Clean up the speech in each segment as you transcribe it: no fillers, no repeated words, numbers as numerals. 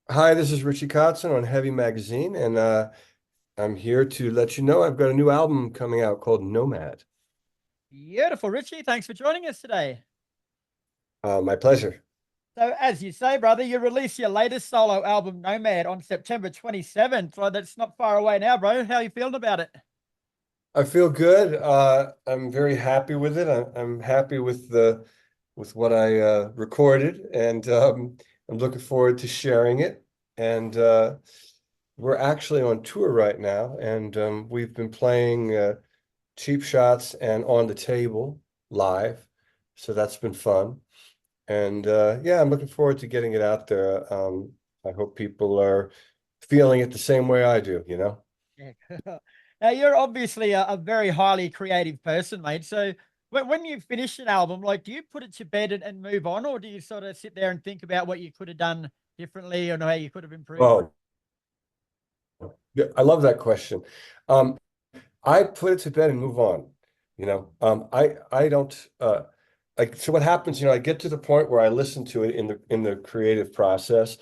Hi, this is Richie Kotzen on Heavy Magazine, and I'm here to let you know I've got a new album coming out called Nomad. Beautiful, Richie. Thanks for joining us today. My pleasure. So, as you say, brother, you release your latest solo album, Nomad, on September 27th. So that's not far away now, bro. How are you feeling about it? I feel good. I'm very happy with it. I'm happy with the with what I recorded, and I'm looking forward to sharing it. And we're actually on tour right now, and we've been playing Cheap Shots and On the Table live, so that's been fun. And yeah, I'm looking forward to getting it out there. I hope people are feeling it the same way I do, you know? Yeah. Now, you're obviously a very highly creative person, mate. So, when you finish an album, like, do you put it to bed and move on, or do you sort of sit there and think about what you could have done differently or how you could have improved? Oh, yeah, I love that question. Um, I put it to bed and move on, you know? I don't like so what happens, I get to the point where I listen to it in the creative process,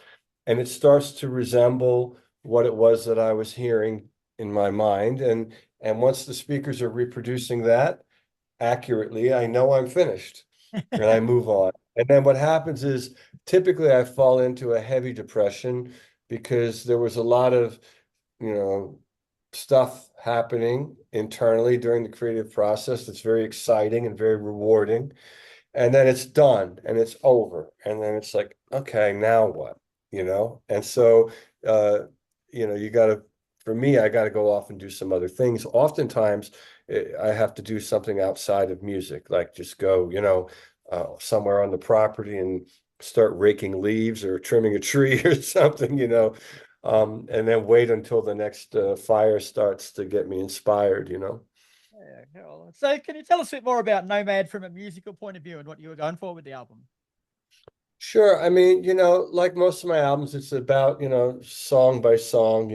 and it starts to resemble what it was that I was hearing in my mind. And once the speakers are reproducing that accurately, I know I'm finished and I move on. And then what happens is typically I fall into a heavy depression because there was a lot of, you know, stuff happening internally during the creative process that's very exciting and very rewarding. And then it's done and it's over. And then it's like, okay, now what? And so, uh, you got to, for me, I got to go off and do some other things. Oftentimes, I have to do something outside of music, like just go, somewhere on the property and start raking leaves or trimming a tree or something. And then wait until the next fire starts to get me inspired. Yeah, cool. So, can you tell us a bit more about Nomad from a musical point of view and what you were going for with the album? Sure. I mean, like most of my albums, it's about, song by song.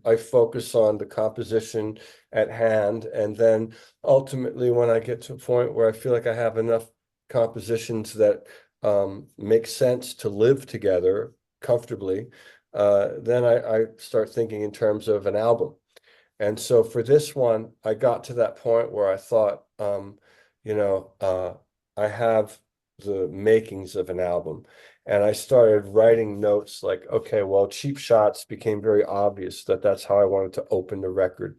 I focus on the composition at hand. And then ultimately, when I get to a point where I feel like I have enough compositions that make sense to live together comfortably, then I start thinking in terms of an album. And so for this one, I got to that point where I thought, you know, uh, I have the makings of an album. And I started writing notes like, okay, well, Cheap Shots became very obvious that that's how I wanted to open the record.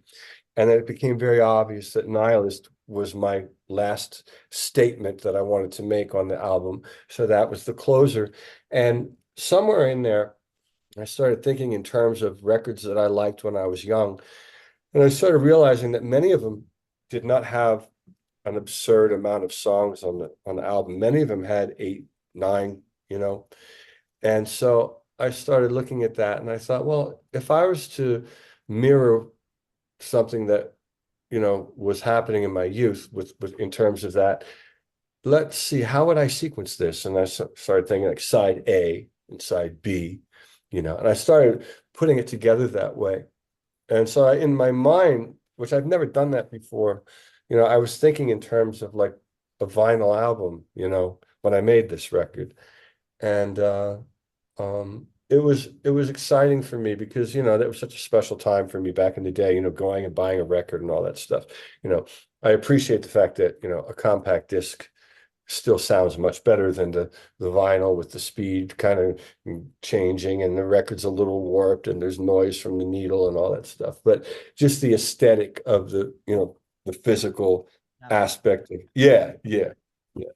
And then it became very obvious that Nihilist was my last statement that I wanted to make on the album. So that was the closer. And somewhere in there, I started thinking in terms of records that I liked when I was young. And I started realizing that many of them did not have an absurd amount of songs on the album. Many of them had 8, 9, you know. And so I started looking at that and I thought, well, if I was to mirror something that, was happening in my youth with in terms of that, let's see, how would I sequence this? And I started thinking like side A and side B, and I started putting it together that way. And so in my mind, which I've never done that before, I was thinking in terms of like a vinyl album, when I made this record. And it was exciting for me because, that was such a special time for me back in the day, going and buying a record and all that stuff. You know, I appreciate the fact that, a compact disc still sounds much better than the vinyl with the speed kind of changing and the record's a little warped and there's noise from the needle and all that stuff. But just the aesthetic of the physical aspect of yeah, yeah, yeah.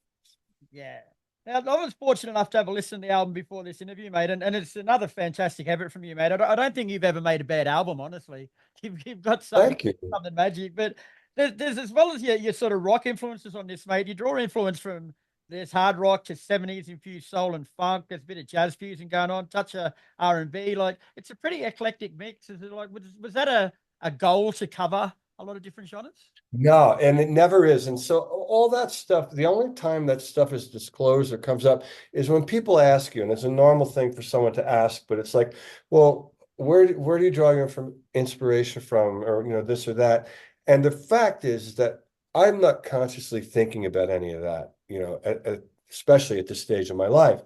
Yeah. Now, I was fortunate enough to have a listen to the album before this interview, mate, and it's another fantastic effort from you, mate. I don't think you've ever made a bad album, honestly. You've got Thank you. something magic, but there's as well as your sort of rock influences on this, mate. You draw influence from there's hard rock to 70s infused soul and funk. There's a bit of jazz fusion going on, touch of R&B. Like it's a pretty eclectic mix. Is it like was that a goal to cover a lot of different genres? No, and it never is. And so all that stuff, the only time that stuff is disclosed or comes up is when people ask you, and it's a normal thing for someone to ask, but it's like, well, where do you draw your from inspiration from, or this or that? And the fact is that I'm not consciously thinking about any of that, especially at this stage of my life.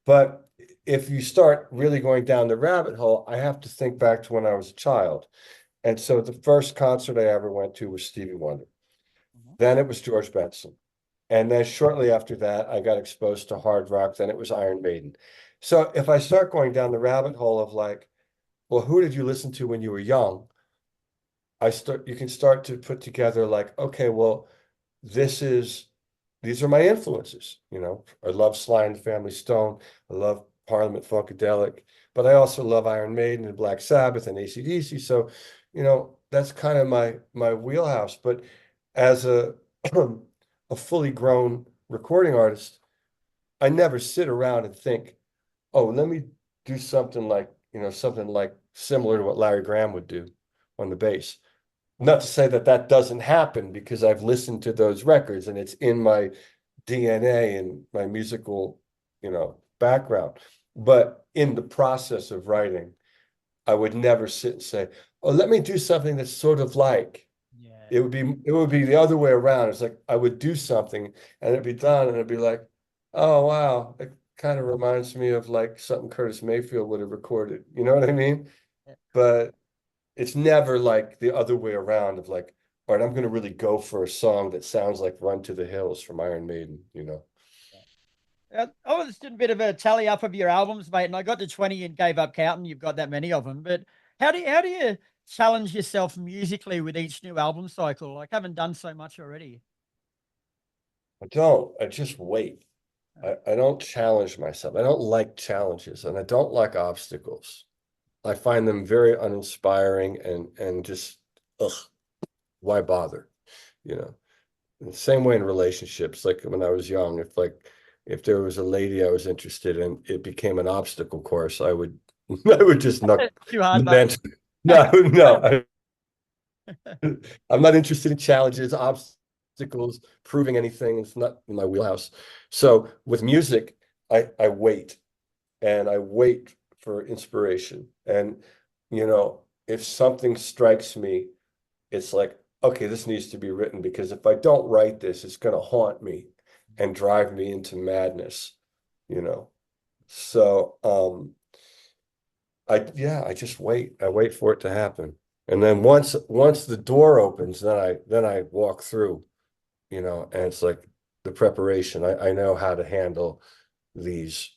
But if you start really going down the rabbit hole, I have to think back to when I was a child. And so the first concert I ever went to was Stevie Wonder. Mhm. Then it was George Benson. And then shortly after that, I got exposed to hard rock. Then it was Iron Maiden. So if I start going down the rabbit hole of like, well, who did you listen to when you were young? You can start to put together like, okay, well, this is these are my influences. I love Sly and the Family Stone. I love Parliament Funkadelic, but I also love Iron Maiden and Black Sabbath and AC/DC. So, that's kind of my wheelhouse. But as a a fully grown recording artist, I never sit around and think, oh, let me do something like similar to what Larry Graham would do on the bass. Not to say that that doesn't happen because I've listened to those records and it's in my DNA and my musical, background. But in the process of writing, I would never sit and say, "Oh, let me do something that's sort of like." Yeah. It would be the other way around. It's like I would do something and it'd be done and it'd be like, "Oh, wow, it kind of reminds me of like something Curtis Mayfield would have recorded." You know what I mean? Yeah. But it's never like the other way around of like, all right, I'm going to really go for a song that sounds like Run to the Hills from Iron Maiden. I was just a bit of a tally up of your albums, mate, and I got to 20 and gave up counting. You've got that many of them, but how do you challenge yourself musically with each new album cycle? Like, haven't done so much already. I don't. I just wait. I don't challenge myself. I don't like challenges and I don't like obstacles. I find them very uninspiring and just, ugh, why bother? You know, the same way in relationships, like when I was young, if there was a lady I was interested in, it became an obstacle course. I would I would just Too hard, not mate. answer. No, no. I'm not interested in challenges, obstacles, proving anything. It's not in my wheelhouse. So with music, I wait and I wait for inspiration. And, if something strikes me, it's like, okay, this needs to be written because if I don't write this, it's going to haunt me and drive me into madness, you know. So, yeah, I just wait. I wait for it to happen. And then once the door opens, then I walk through, and it's like the preparation. I know how to handle these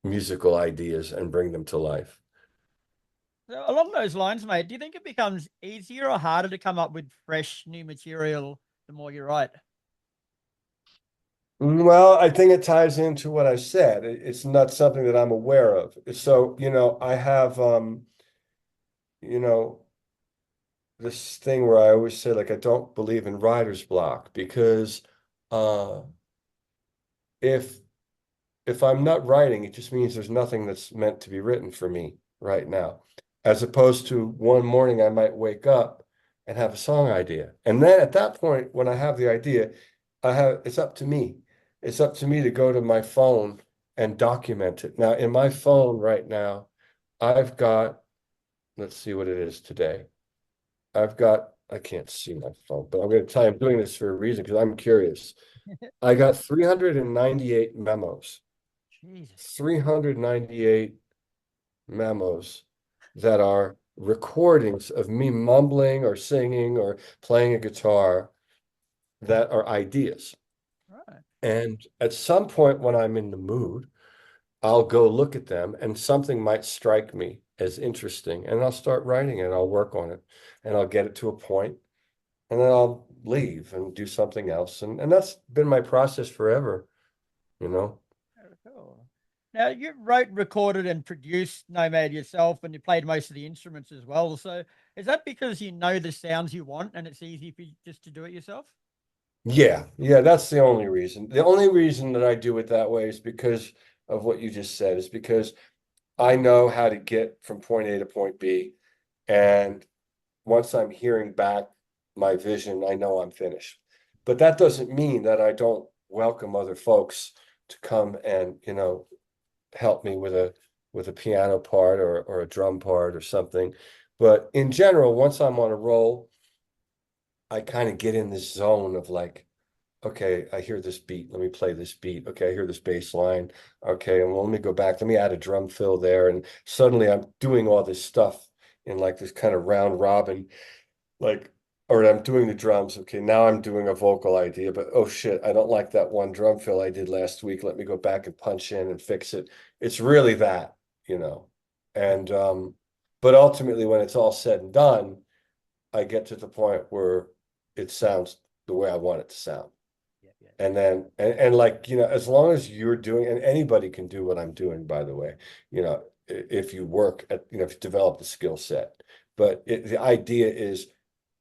musical ideas and bring them to life. So along those lines, mate, do you think it becomes easier or harder to come up with fresh new material the more you write? Well, I think it ties into what I said. It's not something that I'm aware of. So, I have you know, this thing where I always say like I don't believe in writer's block because uh if if I'm not writing, it just means there's nothing that's meant to be written for me right now. As opposed to one morning I might wake up and have a song idea. And then at that point, when I have the idea, it's up to me. It's up to me to go to my phone and document it. Now, in my phone right now, I've got, let's see what it is today. I can't see my phone, but I'm going to tell you, I'm doing this for a reason because I'm curious. I got 398 memos. Jesus. 398 memos that are recordings of me mumbling or singing or playing a guitar that are ideas. Right. And at some point when I'm in the mood, I'll go look at them and something might strike me as interesting and I'll start writing it. I'll work on it and I'll get it to a point and then I'll leave and do something else. And that's been my process forever, you know? Oh, cool. Now you wrote, recorded, and produced Nomad yourself, and you played most of the instruments as well. So is that because you know the sounds you want, and it's easy for you just to do it yourself? Yeah, yeah, that's the only reason. The only reason that I do it that way is because of what you just said, is because I know how to get from point A to point B. And once I'm hearing back my vision, I know I'm finished. But that doesn't mean that I don't welcome other folks to come and, help me with a piano part or a drum part or something. But in general, once I'm on a roll, I kind of get in this zone of like, okay, I hear this beat. Let me play this beat. Okay, I hear this bass line. Okay, and well, let me go back. Let me add a drum fill there. And suddenly I'm doing all this stuff in like this kind of round robin, like, or I'm doing the drums. Okay, now I'm doing a vocal idea, but oh shit, I don't like that one drum fill I did last week. Let me go back and punch in and fix it. It's really that, you know. And but ultimately when it's all said and done, I get to the point where it sounds the way I want it to sound. Yeah, yeah, And then and like, you know, as long as you're doing, and anybody can do what I'm doing, by the way, you know, if you work at, you know, if you develop the skill set. But the idea is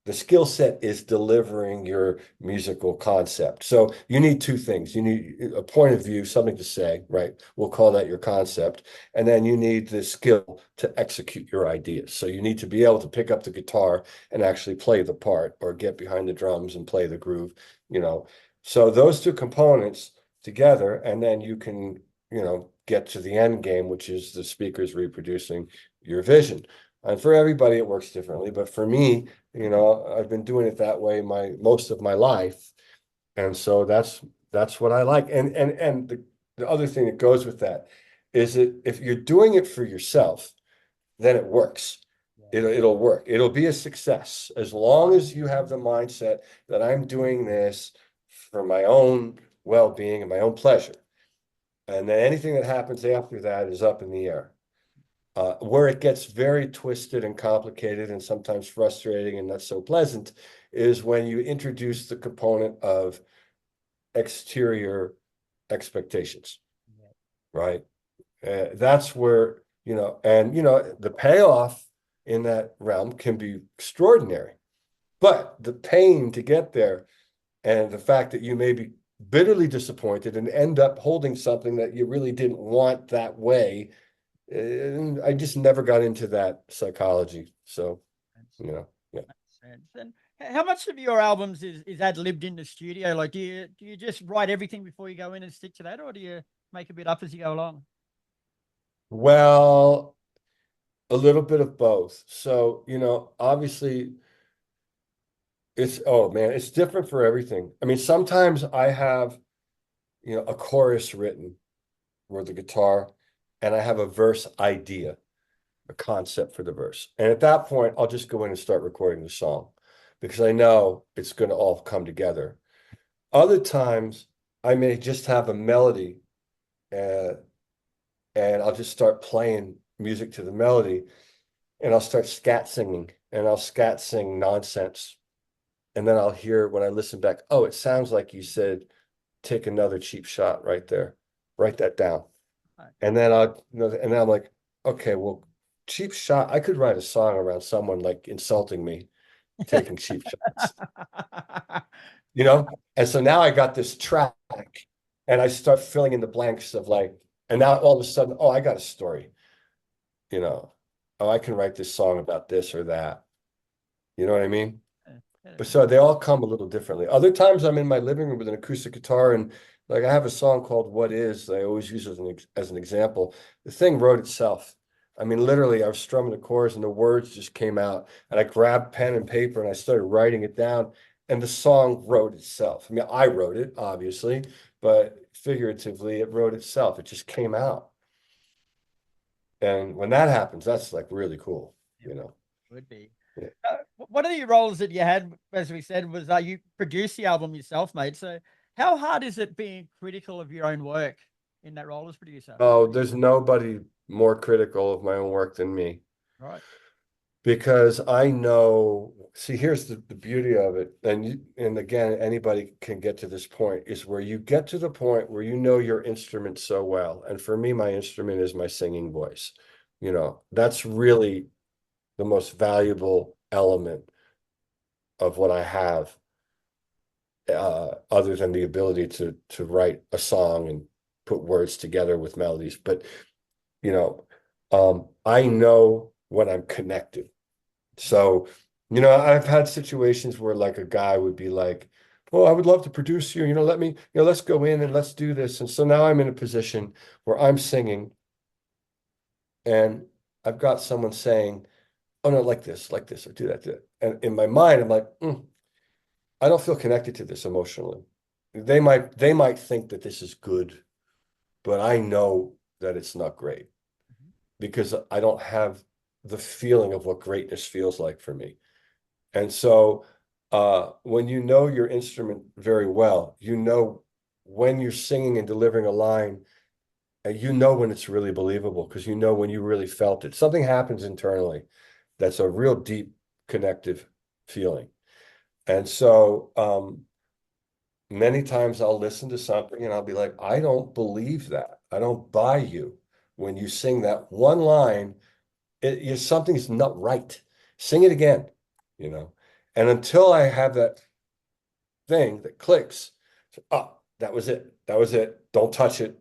the skill set is delivering your musical concept. So you need two things. You need a point of view, something to say, right? We'll call that your concept. And then you need the skill to execute your ideas. So you need to be able to pick up the guitar and actually play the part, or get behind the drums and play the groove, you know. So those two components together, and then you can, you know, get to the end game, which is the speakers reproducing your vision. And for everybody, it works differently. But for me, you know, I've been doing it that way most of my life. And so that's what I like. And the other thing that goes with that is that if you're doing it for yourself, then it works. yeah, It'll work. It'll be a success as long as you have the mindset that I'm doing this for my own well-being and my own pleasure. And then anything that happens after that is up in the air. Where it gets very twisted and complicated and sometimes frustrating and not so pleasant is when you introduce the component of exterior expectations, yeah, right? That's where, you know, and, you know, the payoff in that realm can be extraordinary, but the pain to get there and the fact that you may be bitterly disappointed and end up holding something that you really didn't want that way. And I just never got into that psychology. So, makes you know, yeah. sense. And how much of your albums is ad libbed in the studio? Like, do you just write everything before you go in and stick to that, or do you make a bit up as you go along? Well, a little bit of both. So, you know, obviously it's, oh man, it's different for everything. I mean, sometimes I have, you know, a chorus written for the guitar and I have a verse idea, a concept for the verse. And at that point, I'll just go in and start recording the song because I know it's going to all come together. Other times, I may just have a melody, uh, and I'll just start playing music to the melody, and I'll start scat singing, and I'll scat sing nonsense. And then I'll hear when I listen back, oh, it sounds like you said, take another cheap shot right there. Write that down. Right. And then I'll, you know, and then I'm like, okay, well, cheap shot. I could write a song around someone like insulting me, taking cheap shots, you know? And so now I got this track and I start filling in the blanks of like, and now all of a sudden, oh, I got a story, you know? Oh, I can write this song about this or that. You know what I mean? But so they all come a little differently. Other times I'm in my living room with an acoustic guitar and like I have a song called What Is, I always use as an example. The thing wrote itself. I mean, literally, I was strumming the chords and the words just came out. And I grabbed pen and paper and I started writing it down. And the song wrote itself. I mean, I wrote it, obviously, but figuratively, it wrote itself. It just came out. And when that happens, that's like really cool, Yeah, you know? would be. Yeah. One of the roles that you had, as we said, was you produced the album yourself, mate. So, how hard is it being critical of your own work in that role as producer? Oh, there's nobody more critical of my own work than me. Right. Because I know, see, here's the beauty of it. And again, anybody can get to this point is where you get to the point where you know your instrument so well. And for me, my instrument is my singing voice. You know, that's really the most valuable element of what I have, other than the ability to write a song and put words together with melodies. But, you know, I know when I'm connected. So, you know, I've had situations where like a guy would be like, "Well, I would love to produce you, you know, let me, you know, let's go in and let's do this." And so now I'm in a position where I'm singing and I've got someone saying, "Oh no, like this, or do that, do that." And in my mind, I'm like, I don't feel connected to this emotionally. they might think that this is good, but I know that it's not great Mhm. because I don't have the feeling of what greatness feels like for me. And so when you know your instrument very well, you know when you're singing and delivering a line, and you know when it's really believable because you know when you really felt it. Something happens internally that's a real deep connective feeling. And so many times I'll listen to something and I'll be like, I don't believe that. I don't buy you. When you sing that one line, something's not right. Sing it again, you know. And until I have that thing that clicks, oh, that was it. That was it. Don't touch it.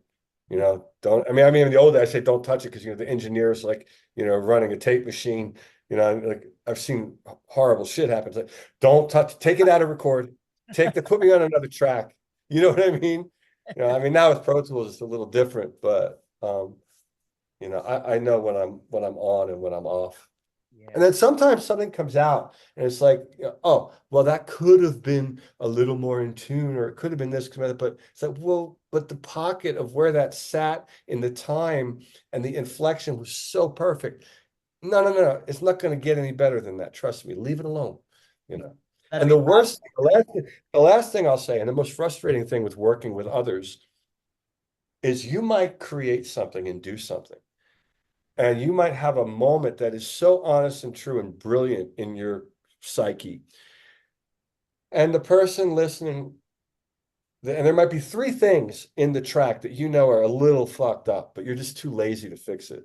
Don't. I mean, in the old days, I say don't touch it because the engineers like running a tape machine. Like I've seen horrible shit happen. It's like, don't touch. Take it out of record. Put me on another track. You know what I mean? I mean now with Pro Tools it's a little different, but I know when I'm on and when I'm off. Yeah. And then sometimes something comes out and it's like, oh, well, that could have been a little more in tune, or it could have been this, but it's like, well, but the pocket of where that sat in the time and the inflection was so perfect. No, no, no, no. It's not going to get any better than that. Trust me. Leave it alone. You know. That'll And be the last thing I'll say, and the most frustrating thing with working with others is you might create something and do something. And you might have a moment that is so honest and true and brilliant in your psyche. And the person listening, and there might be three things in the track that are a little fucked up, but you're just too lazy to fix it.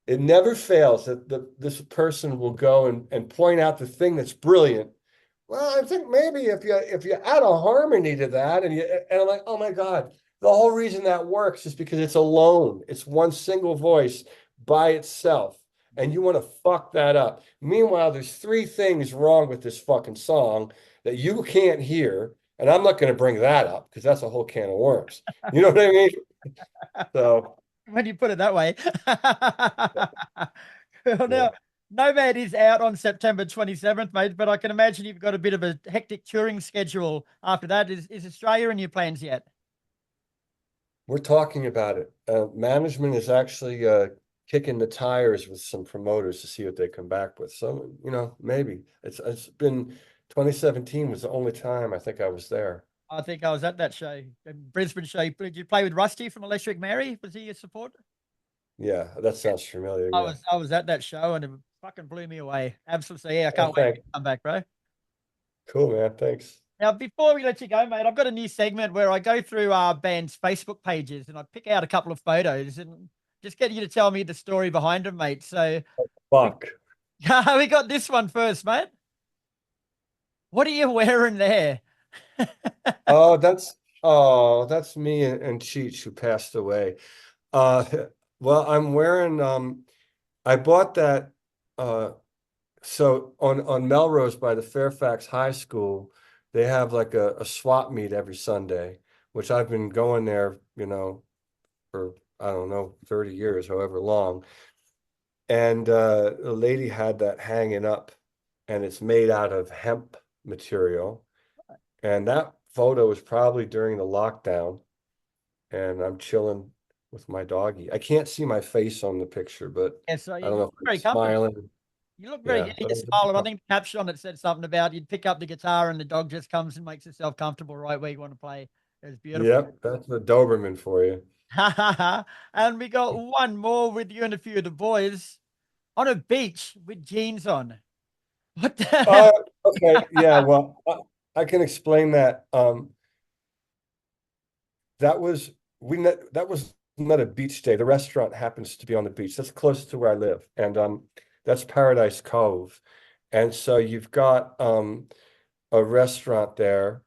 It never fails that this person will go and point out the thing that's brilliant. Well, I think maybe if you add a harmony to that, and I'm like, oh my God, the whole reason that works is because it's alone. It's one single voice by itself, and you want to fuck that up. Meanwhile, there's three things wrong with this fucking song that you can't hear, and I'm not going to bring that up because that's a whole can of worms. You know what I mean? So, when you put it that way. Well, yeah. now, Nomad is out on September 27th, mate, but I can imagine you've got a bit of a hectic touring schedule after that. Is Australia in your plans yet? We're talking about it. Management is actually kicking the tires with some promoters to see what they come back with. So, maybe it's been 2017 was the only time I think I was there. I think I was at that show, the Brisbane show. Did you play with Rusty from Electric Mary? Was he your support? Yeah, that sounds familiar. I Yeah. was I was at that show and it fucking blew me away. Absolutely. Yeah, I Oh, can't wait for thank. you to come back, bro. Cool, man. Thanks. Now, before we let you go, mate, I've got a new segment where I go through our band's Facebook pages and I pick out a couple of photos and just get you to tell me the story behind them, mate. So we, Fuck. we got this one first, mate. What are you wearing there? Oh, that's me and Cheech who passed away. Uh, well, I'm wearing I bought that uh so on Melrose by the Fairfax High School, they have like a swap meet every Sunday, which I've been going there, for I don't know, 30 years, however long. And the lady had that hanging up, and it's made out of hemp material. And that photo was probably during the lockdown, and I'm chilling with my doggy. I can't see my face on the picture, but Yeah, so I you don't know look if I'm very comfortable. smiling. You look very Yeah, good in but your smile. And I think the caption on it said something about you'd pick up the guitar and the dog just comes and makes itself comfortable right where you want to play. It's beautiful. yep, that's the Doberman for you. And we got one more with you and a few of the boys on a beach with jeans on. What the hell? Uh, okay, yeah, well, I can explain that. That was that was not a beach day. The restaurant happens to be on the beach. That's close to where I live, and that's Paradise Cove. And so you've got a restaurant there,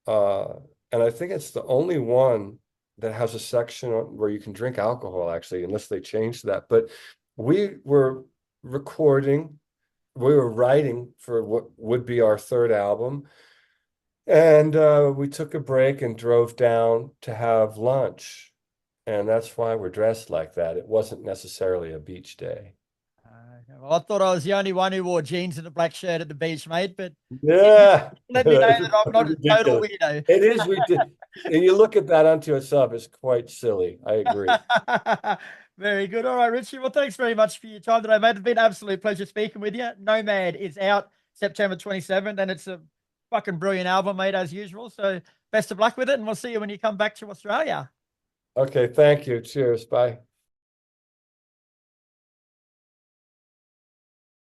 uh, and I think it's the only one that has a section where you can drink alcohol, actually, unless they changed that. But we were recording, we were writing for what would be our third album. And we took a break and drove down to have lunch. And that's why we're dressed like that. It wasn't necessarily a beach day. Well, I thought I was the only one who wore jeans and a black shirt at the beach, mate. But Yeah, let me know it's that I'm not a total ridiculous. weirdo. It is ridiculous. And you look at that unto itself, it's quite silly. I agree. Very good. All right, Richie. Well, thanks very much for your time today, mate. It's been an absolute pleasure speaking with you. Nomad is out September 27th, and it's a fucking brilliant album, mate, as usual. So best of luck with it, and we'll see you when you come back to Australia. Okay, thank you. Cheers. Bye.